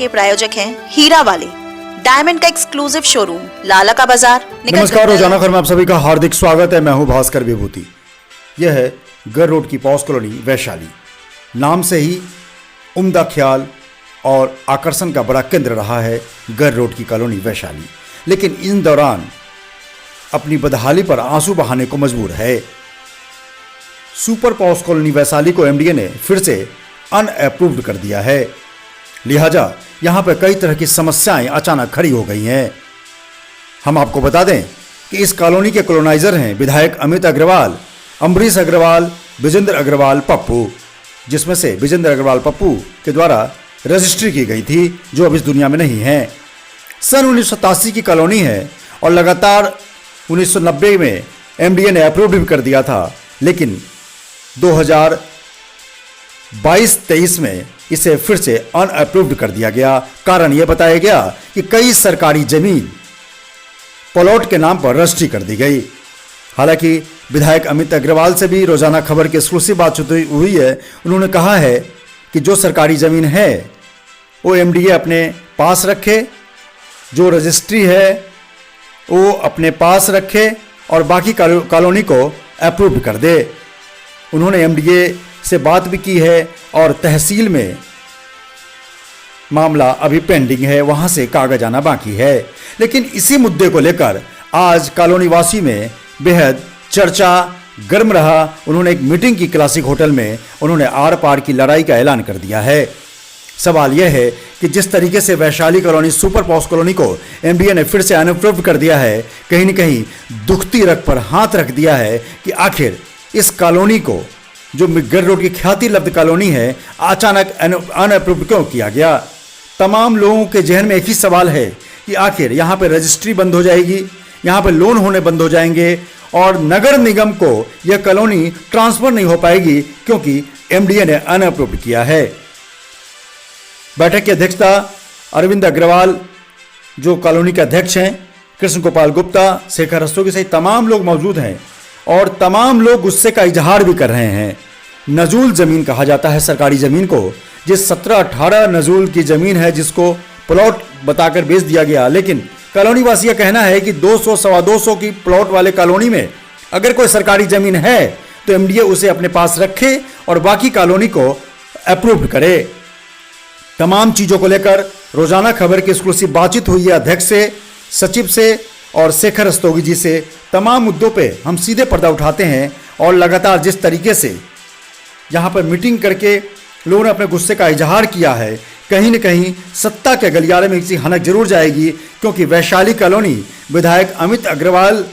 के प्रायोजक हैं हीरा वाले, डायमंड का एक्सक्लूसिव शोरूम, लाला का बाजार। नमस्कार, रोजाना खबर में आप सभी का हार्दिक स्वागत है। मैं हूं भास्कर विभूति। यह है गर रोड की पॉस कॉलोनी वैशाली। नाम से ही उम्दा ख्याल और आकर्षण का बड़ा केंद्र रहा है गर रोड की कॉलोनी वैशाली, लेकिन इन दौरान अपनी बदहाली पर आंसू बहाने को मजबूर है। सुपर पॉस कॉलोनी वैशाली को एमडीए ने फिर से अनअप्रूव्ड कर दिया है, लिहाजा यहां पर कई तरह की समस्याएं अचानक खड़ी हो गई हैं। हम आपको बता दें कि इस कॉलोनी के कॉलोनाइजर हैं विधायक अमित अग्रवाल, अम्बरीश अग्रवाल, विजेंद्र अग्रवाल पप्पू, जिसमें से विजेंद्र अग्रवाल पप्पू के द्वारा रजिस्ट्री की गई थी, जो अब इस दुनिया में नहीं है। सन 1987 की कॉलोनी है और लगातार 1990 में एमडीए ने अप्रूव भी कर दिया था, लेकिन 2022-23 में इसे फिर से अनअप्रूव्ड कर दिया गया। कारण यह बताया गया कि कई सरकारी जमीन प्लॉट के नाम पर रजिस्ट्री कर दी गई। हालांकि विधायक अमित अग्रवाल से भी रोजाना खबर की एक्सक्लूसिव बातचीत हुई है। उन्होंने कहा है कि जो सरकारी जमीन है वो एमडीए अपने पास रखे, जो रजिस्ट्री है वो अपने पास रखे और बाकी कॉलोनी को अप्रूव कर दे। उन्होंने एमडीए से बात भी की है और तहसील में मामला अभी पेंडिंग है, वहां से कागज आना बाकी है। लेकिन इसी मुद्दे को लेकर आज कॉलोनी वासी में बेहद चर्चा गर्म रहा। उन्होंने एक मीटिंग की क्लासिक होटल में, उन्होंने आर पार की लड़ाई का ऐलान कर दिया है। सवाल यह है कि जिस तरीके से Vaishali colony super posh colony को एमडीए ने फिर से अनअप्रूव्ड कर दिया है, कहीं न कहीं दुखती रग पर हाथ रख दिया है कि आखिर इस कॉलोनी को, जो गर रोड की ख्याति लब्ध कॉलोनी है, अचानक अनअप्रूव्ड क्यों किया गया। तमाम लोगों के जहन में एक ही सवाल है कि आखिर यहाँ पे रजिस्ट्री बंद हो जाएगी, यहाँ पे लोन होने बंद हो जाएंगे और नगर निगम को यह कॉलोनी ट्रांसफर नहीं हो पाएगी क्योंकि एमडीए ने अनअप्रूव्ड किया है। बैठक की अध्यक्षता अरविंद अग्रवाल, जो कॉलोनी के अध्यक्ष हैं, कृष्ण गोपाल गुप्ता, शेखर रस्तोगी सहित तमाम लोग मौजूद हैं और तमाम लोग गुस्से का इजहार भी कर रहे हैं। नजूल जमीन कहा जाता है सरकारी जमीन को, जिस 17-18 नजूल की जमीन है जिसको प्लॉट बताकर बेच दिया गया, लेकिन कॉलोनी वासी का कहना है कि 200-225 की प्लॉट वाले कॉलोनी में अगर कोई सरकारी जमीन है तो एमडीए उसे अपने पास रखे और बाकी कॉलोनी को अप्रूव करे। तमाम चीजों को लेकर रोजाना खबर की एक्सक्लूसिव बातचीत हुई है अध्यक्ष से, सचिव से और शेखर रस्तोगी जी से। तमाम मुद्दों पे हम सीधे पर्दा उठाते हैं और लगातार जिस तरीके से यहाँ पर मीटिंग करके लोगों ने अपने गुस्से का इजहार किया है, कहीं न कहीं सत्ता के गलियारे में किसी हनक जरूर जाएगी, क्योंकि वैशाली कॉलोनी विधायक अमित अग्रवाल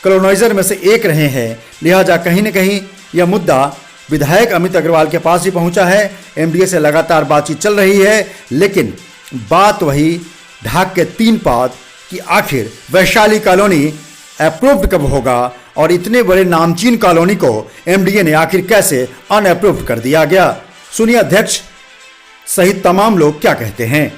कॉलोनाइजर में से एक रहे हैं। लिहाजा कहीं न कहीं यह मुद्दा विधायक अमित अग्रवाल के पास ही पहुंचा है। एमडीए से लगातार बातचीत चल रही है, लेकिन बात वही ढाक के 3 पात कि आखिर वैशाली कॉलोनी अप्रूव्ड कब होगा और इतने बड़े नामचीन कॉलोनी को एमडीए ने आखिर कैसे अनअप्रूव्ड कर दिया गया। सुनिए अध्यक्ष सहित तमाम लोग क्या कहते हैं।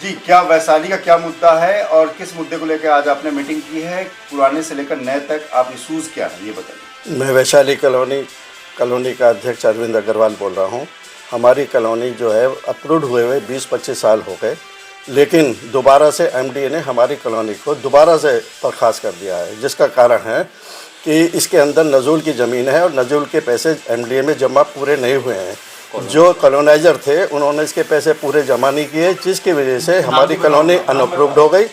जी, क्या वैशाली का क्या मुद्दा है और किस मुद्दे को लेकर आज आपने मीटिंग की है? पुराने से लेकर नए तक आप इशूज़ क्या है ये बताइए। मैं वैशाली कॉलोनी का अध्यक्ष अरविंद अग्रवाल बोल रहा हूँ। हमारी कॉलोनी जो है अप्रूव्ड हुए हुए 20-25 साल हो गए, लेकिन दोबारा से एमडीए ने हमारी कॉलोनी को दोबारा से बर्खास्त कर दिया है, जिसका कारण है कि इसके अंदर नजूल की ज़मीन है और नजूल के पैसे एमडीए में जमा पूरे नहीं हुए हैं। जो कॉलोनाइजर थे उन्होंने इसके पैसे पूरे जमा नहीं किए, जिसकी वजह से हमारी कॉलोनी अनअप्रूव्ड हो गई,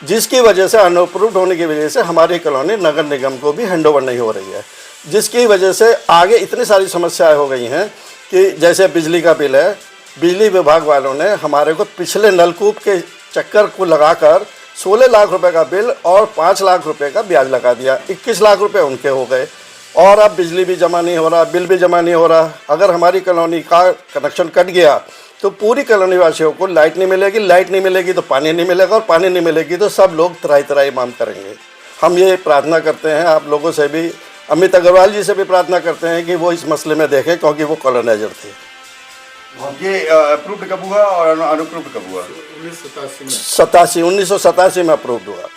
जिसकी वजह से अनअप्रूव्ड होने की वजह से हमारी कॉलोनी नगर निगम को भी हैंडओवर नहीं हो रही है, जिसकी वजह से आगे इतनी सारी समस्याएं हो गई हैं कि जैसे बिजली का बिल है, बिजली विभाग वालों ने हमारे को पिछले नलकूप के चक्कर को लगाकर 16 लाख रुपए का बिल और 5 लाख रुपए का ब्याज लगा दिया। 21 लाख रुपए उनके हो गए और अब बिजली भी जमा नहीं हो रहा, बिल भी जमा नहीं हो रहा। अगर हमारी कॉलोनी का कनेक्शन कट गया तो पूरी कॉलोनी वासियों को लाइट नहीं मिलेगी, लाइट नहीं मिलेगी तो पानी नहीं मिलेगा और पानी नहीं मिलेगी तो सब लोग त्राही मांग करेंगे। हम ये प्रार्थना करते हैं आप लोगों से भी, अमित अग्रवाल जी से भी प्रार्थना करते हैं कि वो इस मसले में देखें, क्योंकि वो कॉलोनाइजर थे। ये अप्रूव्ड कब हुआ और अनअप्रूव्ड कब हुआ? 1987 में अप्रूव्ड हुआ।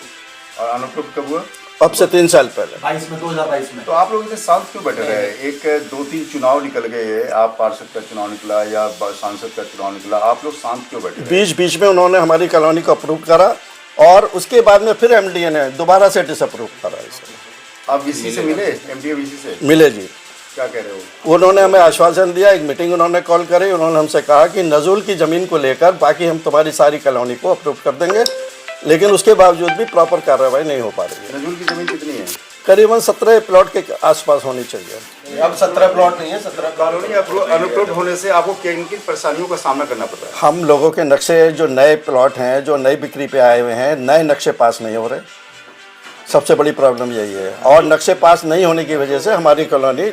और अनअप्रूव्ड कब हुआ? अब से 3 साल पहले। 2022 में तो आप लोग इतने शांत क्यों बैठे रहे? एक 2-3 चुनाव निकल गए, आप पार्षद का चुनाव निकला या सांसद का चुनाव निकला, आप लोग शांत क्यों बैठे रहे? बीच में उन्होंने हमारी कॉलोनी को अप्रूव करा और उसके बाद में फिर एमडीए ने दोबारा से डिसअप्रूव करा इसे। आप वीसी से मिले, एमडीए वीसी से मिले जी। क्या कह रहे हो? उन्होंने हमें आश्वासन दिया, एक मीटिंग उन्होंने कॉल करी, उन्होंने हमसे कहा कि नजूल की ज़मीन को लेकर बाकी हम तुम्हारी सारी कॉलोनी को अप्रूव कर देंगे, लेकिन उसके बावजूद भी प्रॉपर कार्रवाई नहीं हो पा रही है। नजूल की ज़मीन कितनी है? करीबन 17 प्लॉट के आसपास होनी चाहिए। अब 17 प्लॉट नहीं है, 17 कॉलोनी अनअप्रूव्ड होने से आपको किन किन परेशानियों का सामना करना पड़ रहा है? हम लोगों के नक्शे जो नए प्लॉट हैं, जो नई बिक्री पे आए हुए हैं, नए नक्शे पास नहीं हो रहे, सबसे बड़ी प्रॉब्लम यही है। और नक्शे पास नहीं होने की वजह से हमारी कॉलोनी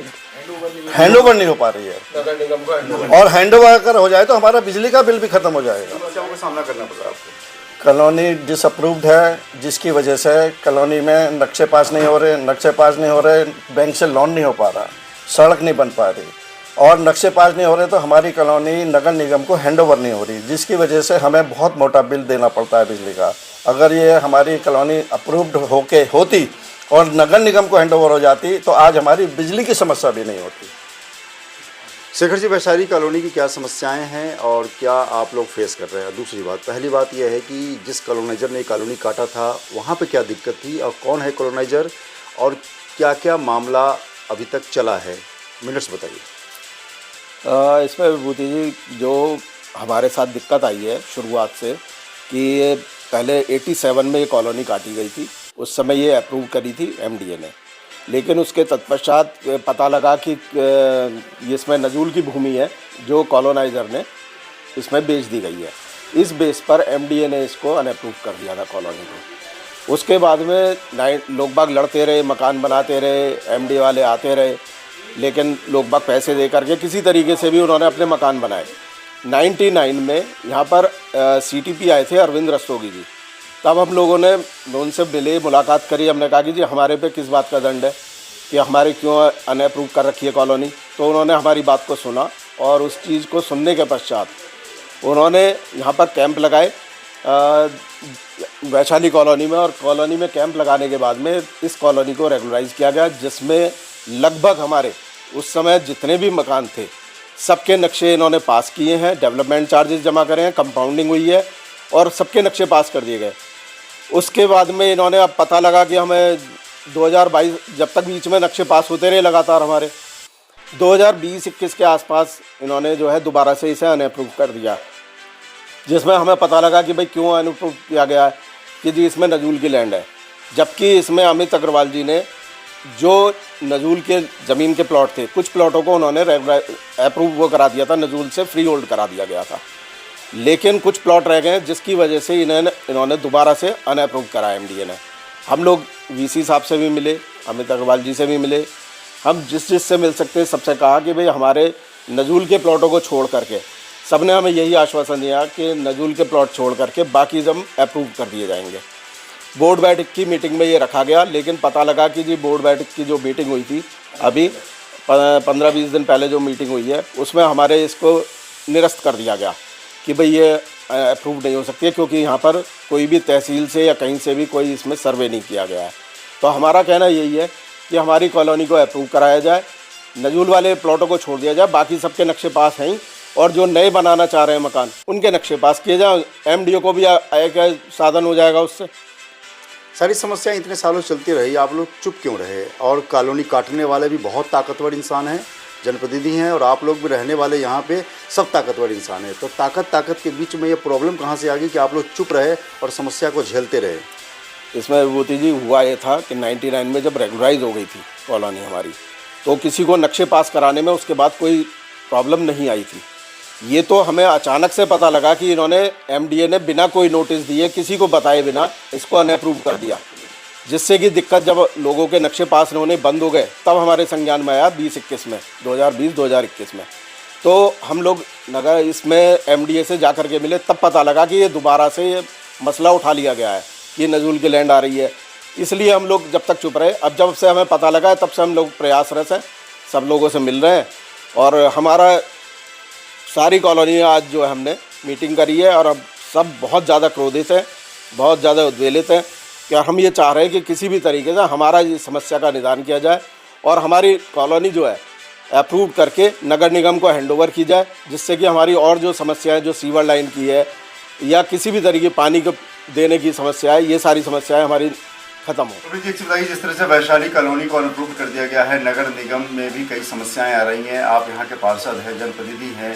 हैंडओवर नहीं हो पा रही है, नगर निगम को और हैंडओवर अगर हो जाए तो हमारा बिजली का बिल भी खत्म हो जाएगा। समस्याओं का सामना करना पड़ रहा है आपको? कॉलोनी डिसअप्रूव्ड है, जिसकी वजह से कॉलोनी में नक्शे पास नहीं हो रहे, बैंक से लोन नहीं हो पा रहा, सड़क नहीं बन पा रही, और नक्शे पास नहीं हो रहे तो हमारी कॉलोनी नगर निगम को हैंडओवर नहीं हो रही, जिसकी वजह से हमें बहुत मोटा बिल देना पड़ता है बिजली का। अगर ये हमारी कॉलोनी अप्रूव्ड होती और नगर निगम को हैंडओवर हो जाती तो आज हमारी बिजली की समस्या भी नहीं होती। शेखर जी, वैशाली कॉलोनी की क्या समस्याएं हैं और क्या आप लोग फेस कर रहे हैं? दूसरी बात, पहली बात यह है कि जिस कॉलोनाइजर ने कॉलोनी काटा था वहाँ पे क्या दिक्कत थी और कौन है कॉलोनाइजर और क्या क्या मामला अभी तक चला है? मिनट्स बताइए। इसमें विभूति जी, जो हमारे साथ दिक्कत आई है शुरुआत से कि पहले 87 में ये कॉलोनी काटी गई थी, उस समय ये अप्रूव करी थी एमडीए ने, लेकिन उसके तत्पश्चात पता लगा कि इसमें नजूल की भूमि है जो कॉलोनाइज़र ने इसमें बेच दी गई है। इस बेस पर एमडीए ने इसको अनअप्रूव कर दिया था कॉलोनी को। उसके बाद में लोग बाग लड़ते रहे, मकान बनाते रहे, एमडीए वाले आते रहे, लेकिन लोग बाग पैसे दे करके किसी तरीके से भी उन्होंने अपने मकान बनाए। 99 में यहाँ पर सीटीपी आए थे अरविंद रस्तोगी जी, तब हम लोगों ने उनसे मिले, मुलाकात करी। हमने कहा कि जी हमारे पे किस बात का दंड है कि हमारे क्यों अनअप्रूव कर रखी है कॉलोनी। तो उन्होंने हमारी बात को सुना और उस चीज़ को सुनने के पश्चात उन्होंने यहाँ पर कैंप लगाए वैशाली कॉलोनी में, और कॉलोनी में कैंप लगाने के बाद में इस कॉलोनी को रेगुलराइज किया गया, जिसमें लगभग हमारे उस समय जितने भी मकान थे सबके नक्शे इन्होंने पास किए हैं, डेवलपमेंट चार्जेस जमा करे हैं, कंपाउंडिंग हुई है और सबके नक्शे पास कर दिए गए। उसके बाद में इन्होंने अब पता लगा कि हमें 2022, जब तक बीच में नक्शे पास होते रहे लगातार हमारे, 2020-21 के आसपास इन्होंने जो है दोबारा से इसे अनअप्रूव कर दिया, जिसमें हमें पता लगा कि भाई क्यों अनअप्रूव किया गया है कि जी इसमें नजूल की लैंड है, जबकि इसमें अमित अग्रवाल जी ने जो नजूल के ज़मीन के प्लॉट थे, कुछ प्लॉटों को उन्होंने अप्रूव वो करा दिया था, नजूल से फ्री होल्ड करा दिया गया था, लेकिन कुछ प्लॉट रह गए जिसकी वजह से इन्होंने दोबारा से अनअप्रूव करा एमडीए ने। हम लोग वीसी साहब से भी मिले, अमित अग्रवाल जी से भी मिले, हम जिससे मिल सकते हैं सबसे कहा कि भाई हमारे नजूल के प्लॉटों को छोड़ करके, सबने हमें यही आश्वासन दिया कि नजूल के प्लॉट छोड़ करके बाकी जब अप्रूव कर दिए जाएंगे। बोर्ड बैठक की मीटिंग में ये रखा गया, लेकिन पता लगा कि जी बोर्ड बैठक की जो मीटिंग हुई थी अभी 15-20 दिन पहले जो मीटिंग हुई है, उसमें हमारे इसको निरस्त कर दिया गया कि भाई ये अप्रूव नहीं हो सकती है, क्योंकि यहाँ पर कोई भी तहसील से या कहीं से भी कोई इसमें सर्वे नहीं किया गया है। तो हमारा कहना यही है कि हमारी कॉलोनी को अप्रूव कराया जाए, नजूल वाले प्लॉटों को छोड़ दिया जाए, बाकी सबके नक्शे पास हैं, और जो नए बनाना चाह रहे हैं मकान उनके नक्शे पास किए जाए, एमडीओ को भी एक साधन हो जाएगा उससे। सारी समस्याएं इतने सालों चलती रही, आप लोग चुप क्यों रहे? और कॉलोनी काटने वाले भी बहुत ताकतवर इंसान हैं, जनप्रतिनिधि हैं, और आप लोग भी रहने वाले यहाँ पे सब ताकतवर इंसान हैं। तो ताकत के बीच में ये प्रॉब्लम कहाँ से आ गई कि आप लोग चुप रहे और समस्या को झेलते रहे? इसमें विभूति जी हुआ ये था कि 99 में जब रेगुलराइज हो गई थी कॉलोनी हमारी, तो किसी को नक्शे पास कराने में उसके बाद कोई प्रॉब्लम नहीं आई थी। ये तो हमें अचानक से पता लगा कि इन्होंने एमडीए ने बिना कोई नोटिस दिए, किसी को बताए बिना इसको अनअप्रूव कर दिया, जिससे कि दिक्कत जब लोगों के नक्शे पास होने बंद हो गए तब हमारे संज्ञान में आया 2020-21 में। तो हम लोग नगर इसमें एमडीए से जा कर के मिले, तब पता लगा कि ये दोबारा से ये मसला उठा लिया गया है कि नजूल की लैंड आ रही है। इसलिए हम लोग जब तक चुप रहे, अब जब से हमें पता लगा है तब से हम लोग प्रयासरत हैं, सब लोगों से मिल रहे हैं, और हमारा सारी कॉलोनी आज जो है हमने मीटिंग करी है, और अब सब बहुत ज़्यादा क्रोधित हैं, बहुत ज़्यादा उद्वेलित हैं, कि हम ये चाह रहे हैं कि किसी भी तरीके से हमारा ये समस्या का निदान किया जाए और हमारी कॉलोनी जो है अप्रूव करके नगर निगम को हैंडओवर की जाए, जिससे कि हमारी और जो समस्याएं जो सीवर लाइन की है या किसी भी तरीके पानी को देने की समस्या है, ये सारी समस्याएं हमारी खत्म हो। तो जी, एक चीज़ बताइए, जिस तरह से वैशाली कॉलोनी को अनअप्रूव कर दिया गया है, नगर निगम में भी कई समस्याएं आ रही हैं, आप यहाँ के पार्षद हैं, जनप्रतिनिधि हैं,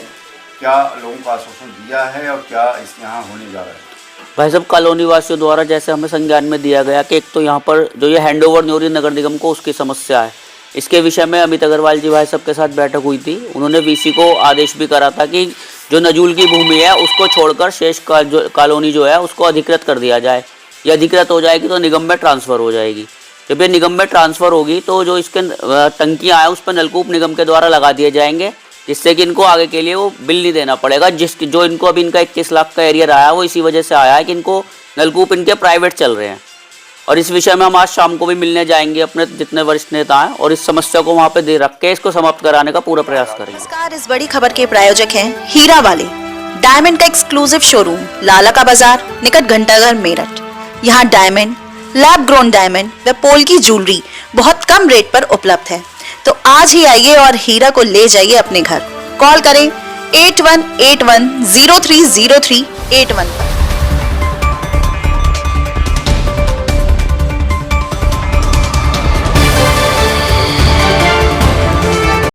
क्या लोगों को आश्वासन दिया है और क्या इस यहाँ होने जा रहा है? भाई साहब, कॉलोनी वासियों द्वारा जैसे हमें संज्ञान में दिया गया कि एक तो यहाँ पर जो ये हैंडओवर नहीं हो रही नगर निगम को, उसकी समस्या है। इसके विषय में अमित अग्रवाल जी भाई साहब के साथ बैठक हुई थी। उन्होंने वीसी को आदेश भी करा था कि जो नजूल की भूमि है उसको छोड़कर शेष कॉलोनी जो है उसको अधिकृत कर दिया जाए। ये अधिकृत हो जाएगी तो निगम में ट्रांसफ़र हो जाएगी। जब ये निगम में ट्रांसफ़र होगी तो जो इसके टंकियाँ हैं उस पर नलकूप निगम के द्वारा लगा दिए जाएंगे, जिससे कि इनको आगे के लिए वो बिल नहीं देना पड़ेगा। जो इनको अभी इनका 21 लाख का एरिया रहा है वो इसी वजह से आया है कि इनको नलकूप इनके प्राइवेट चल रहे हैं। और इस विषय में हम आज शाम को भी मिलने जाएंगे अपने जितने वरिष्ठ नेता हैं और इस समस्या को वहाँ पे दे रख के इसको समाप्त कराने का पूरा प्रयास करेंगे। नमस्कार, इस बड़ी खबर के प्रायोजक हैं हीरा वाले, डायमंड का एक्सक्लूसिव शोरूम, लाला का बाजार, निकट घंटाघर, मेरठ। यहाँ डायमंड, लैब ग्रोन डायमंड व पोल की ज्वेलरी बहुत कम रेट पर उपलब्ध है। तो आज ही आइए और हीरा को ले जाइए अपने घर। कॉल करें 8181030381 पर।